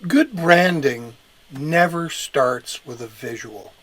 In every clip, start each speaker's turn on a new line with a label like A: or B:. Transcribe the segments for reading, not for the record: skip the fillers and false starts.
A: Good branding never starts with a visual.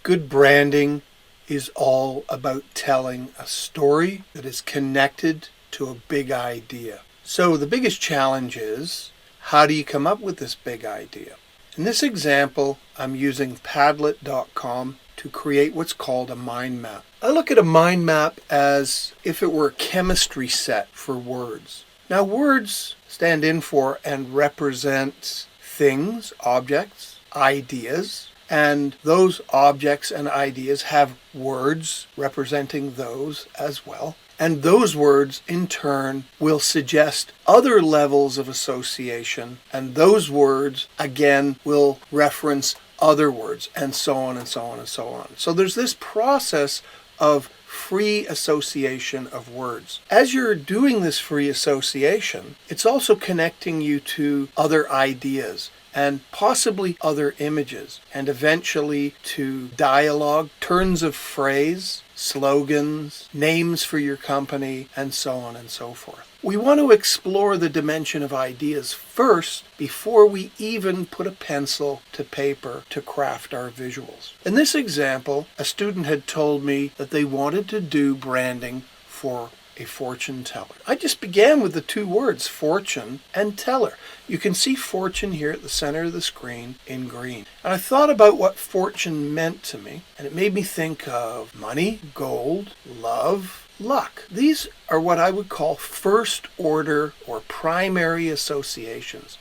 A: Good branding is all about telling a story that is connected to a big idea. So the biggest challenge is, how do you come up with this big idea? In this example, I'm using Padlet.com to create what's called a mind map. I look at a mind map as if it were a chemistry set for words. Now, words stand in for and represent things, objects, ideas, and those objects and ideas have words representing those as well. And those words, in turn, will suggest other levels of association, and those words, again, will reference other words, and so on and so on and so on. So there's this process of free association of words. As you're doing this free association, it's also connecting you to other ideas and possibly other images, and eventually to dialogue, turns of phrase, slogans, names for your company, and so on and so forth. We want to explore the dimension of ideas first before we even put a pencil to paper to craft our visuals. In this example, a student had told me that they wanted to do branding for a fortune teller. I just began with the two words, fortune and teller. You can see fortune here at the center of the screen in green. And I thought about what fortune meant to me, and it made me think of money, gold, love, luck. These are what I would call first order or primary associations.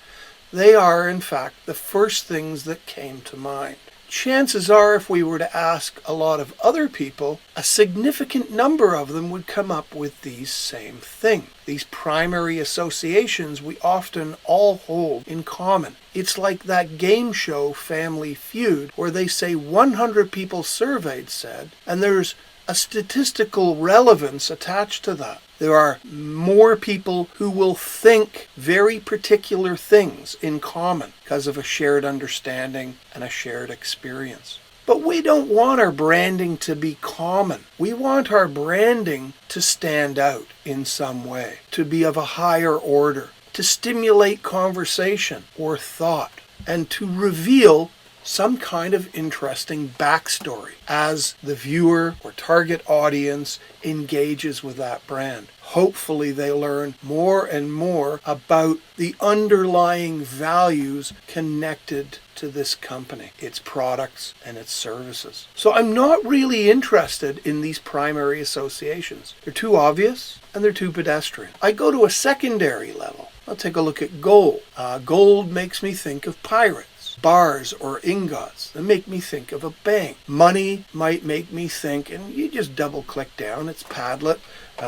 A: They are, in fact, the first things that came to mind. Chances are, if we were to ask a lot of other people, a significant number of them would come up with these same things. These primary associations we often all hold in common. It's like that game show Family Feud, where they say 100 people surveyed said, and there's a statistical relevance attached to that. There are more people who will think very particular things in common because of a shared understanding and a shared experience. But we don't want our branding to be common. We want our branding to stand out in some way, to be of a higher order, to stimulate conversation or thought, and to reveal some kind of interesting backstory as the viewer or target audience engages with that brand. Hopefully they learn more and more about the underlying values connected to this company, its products and its services. So I'm not really interested in these primary associations. They're too obvious and they're too pedestrian. I go to a secondary level. I'll take a look at gold. Gold makes me think of pirates. Bars or ingots that make me think of a bank. Money might make me think, and you just double click down, it's Padlet.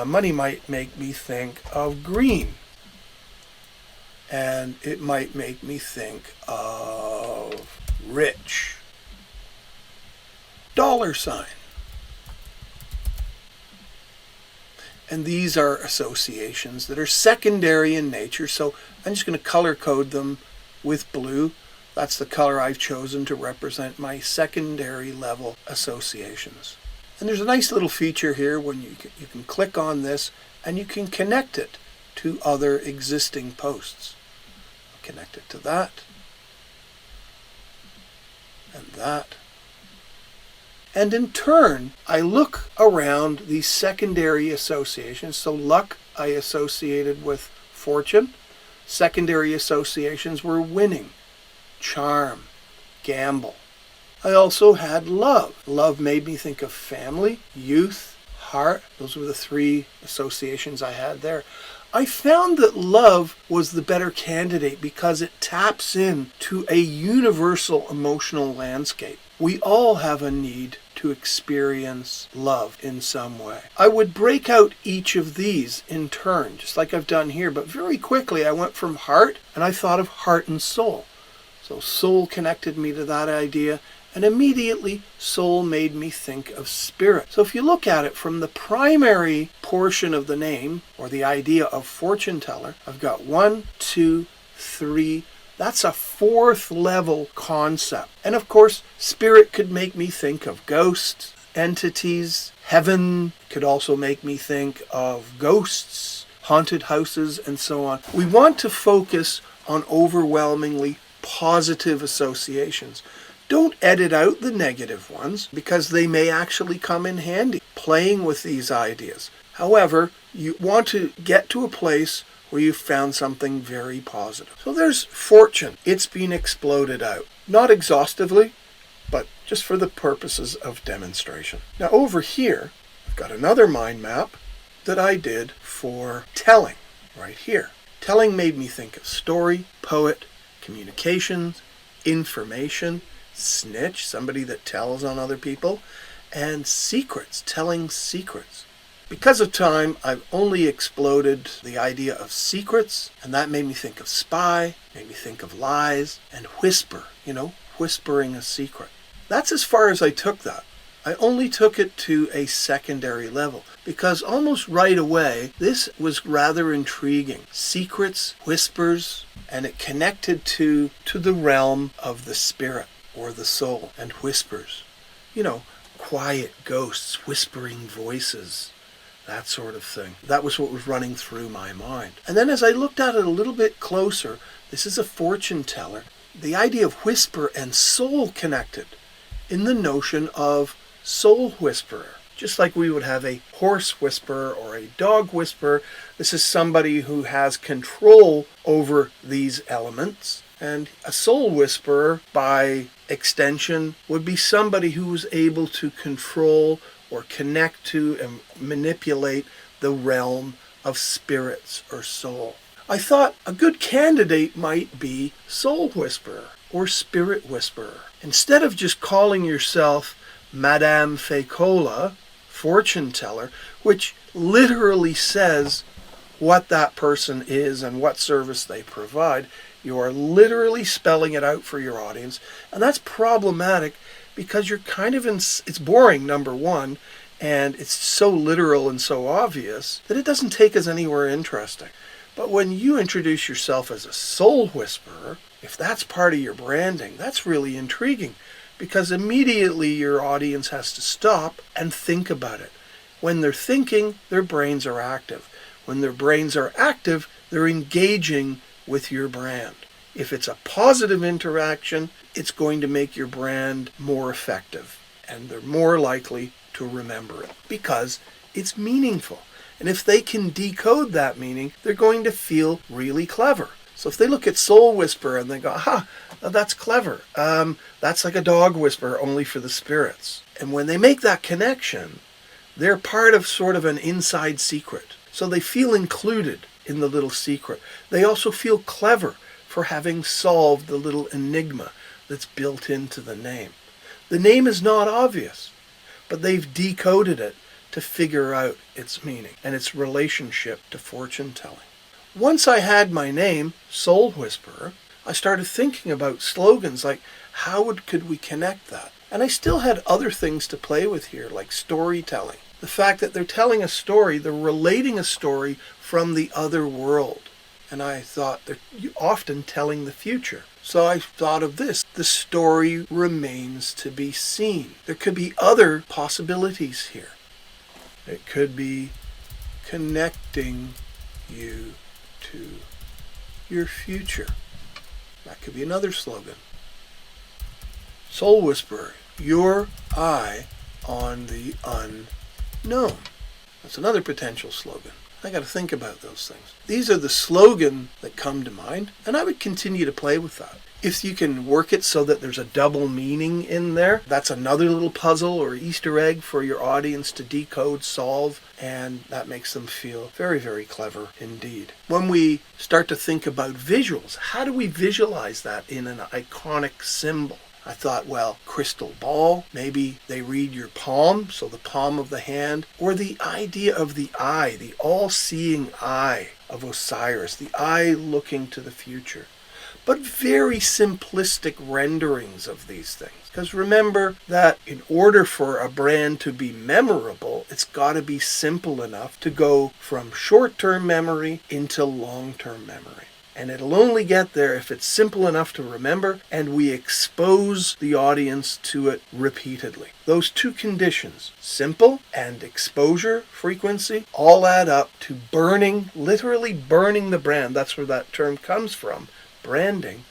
A: Money might make me think of green. And it might make me think of rich. Dollar sign. And these are associations that are secondary in nature, so I'm just going to color code them with blue. That's the color I've chosen to represent my secondary level associations. And there's a nice little feature here when you can click on this and you can connect it to other existing posts. Connect it to that and that. And in turn, I look around these secondary associations. So luck I associated with fortune. Secondary associations were winning, charm, gamble. I also had love. Love made me think of family, youth, heart. Those were the three associations I had there. I found that love was the better candidate because it taps in to a universal emotional landscape. We all have a need to experience love in some way. I would break out each of these in turn, just like I've done here, but very quickly I went from heart and I thought of heart and soul. So soul connected me to that idea, and immediately soul made me think of spirit. So if you look at it from the primary portion of the name, or the idea of fortune teller, I've got 1, 2, 3. That's a fourth level concept. And of course, spirit could make me think of ghosts, entities. Heaven could also make me think of ghosts, haunted houses, and so on. We want to focus on overwhelmingly positive associations. Don't edit out the negative ones because they may actually come in handy playing with these ideas. However, you want to get to a place where you've found something very positive. So there's fortune. It's been exploded out. Not exhaustively, but just for the purposes of demonstration. Now over here, I've got another mind map that I did for telling right here. Telling made me think of story, poet, communications, information, snitch, somebody that tells on other people, and secrets, telling secrets. Because of time, I've only exploded the idea of secrets, and that made me think of spy, made me think of lies, and whisper, whispering a secret. That's as far as I took that. I only took it to a secondary level because almost right away, this was rather intriguing. Secrets, whispers, and it connected to the realm of the spirit or the soul, and whispers. Quiet ghosts, whispering voices, that sort of thing. That was what was running through my mind. And then as I looked at it a little bit closer, this is a fortune teller. The idea of whisper and soul connected in the notion of soul whisperer. Just like we would have a horse whisperer or a dog whisperer, this is somebody who has control over these elements. And a soul whisperer, by extension, would be somebody who was able to control or connect to and manipulate the realm of spirits or soul. I thought a good candidate might be soul whisperer or spirit whisperer. Instead of just calling yourself Madame Fécola, fortune teller, which literally says what that person is and what service they provide, you are literally spelling it out for your audience. And that's problematic because you're kind of it's boring, number one, and it's so literal and so obvious that it doesn't take us anywhere interesting. But when you introduce yourself as a soul whisperer, if that's part of your branding, that's really intriguing because immediately your audience has to stop and think about it. When they're thinking, their brains are active. When their brains are active, they're engaging with your brand. If it's a positive interaction, it's going to make your brand more effective, and they're more likely to remember it because it's meaningful. And if they can decode that meaning, they're going to feel really clever. So if they look at Soul Whisperer and they go, that's clever. That's like a dog whisperer, only for the spirits. And when they make that connection, they're part of sort of an inside secret. So they feel included in the little secret. They also feel clever for having solved the little enigma that's built into the name. The name is not obvious, but they've decoded it to figure out its meaning and its relationship to fortune telling. Once I had my name, Soul Whisperer, I started thinking about slogans like could we connect that? And I still had other things to play with here, like storytelling. The fact that they're telling a story, they're relating a story from the other world. And I thought they're often telling the future. So I thought of this. The story remains to be seen. There could be other possibilities here. It could be connecting you to your future. That could be another slogan. Soul Whisperer, your eye on the unknown. That's another potential slogan. I got to think about those things. These are the slogan that come to mind, and I would continue to play with that. If you can work it so that there's a double meaning in there, that's another little puzzle or Easter egg for your audience to decode, solve, and that makes them feel very, very clever indeed. When we start to think about visuals, how do we visualize that in an iconic symbol? I thought, well, crystal ball, maybe they read your palm, so the palm of the hand, or the idea of the eye, the all-seeing eye of Osiris, the eye looking to the future. But very simplistic renderings of these things. Because remember that in order for a brand to be memorable, it's got to be simple enough to go from short-term memory into long-term memory. And it'll only get there if it's simple enough to remember and we expose the audience to it repeatedly. Those two conditions, simple and exposure frequency, all add up to burning, literally burning the brand. That's where that term comes from, branding,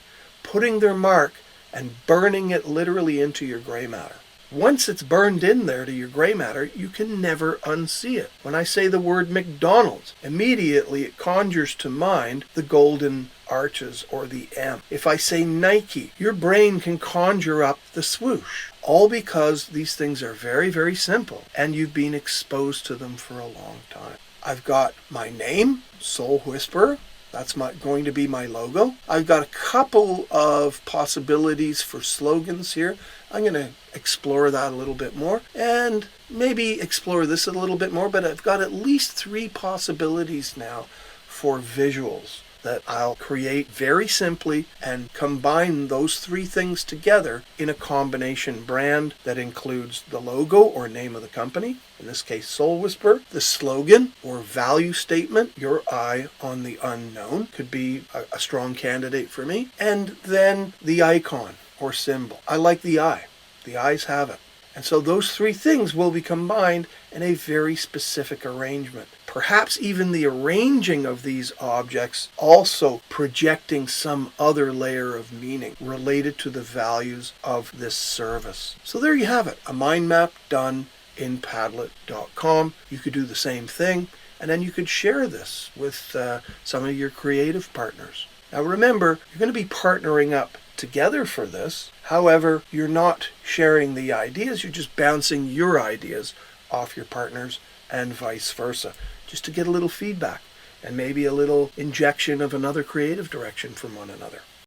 A: putting their mark and burning it literally into your gray matter. Once it's burned in there to your gray matter, you can never unsee it. When I say the word McDonald's, immediately it conjures to mind the golden arches or the M. If I say Nike, your brain can conjure up the swoosh. All because these things are very, very simple and you've been exposed to them for a long time. I've got my name, Soul Whisperer. That's going to be my logo. I've got a couple of possibilities for slogans here. I'm going to explore that a little bit more and maybe explore this a little bit more, but I've got at least 3 possibilities now for visuals that I'll create very simply and combine those 3 things together in a combination brand that includes the logo or name of the company, in this case Soul Whisperer, the slogan or value statement, your eye on the unknown, could be a strong candidate for me, and then the icon or symbol. I like the eye. The eyes have it. And so those 3 things will be combined in a very specific arrangement. Perhaps even the arranging of these objects also projecting some other layer of meaning related to the values of this service. So there you have it, a mind map done in Padlet.com. You could do the same thing, and then you could share this with some of your creative partners. Now remember, you're going to be partnering up together for this. However, you're not sharing the ideas, you're just bouncing your ideas off your partners and vice versa, just to get a little feedback and maybe a little injection of another creative direction from one another.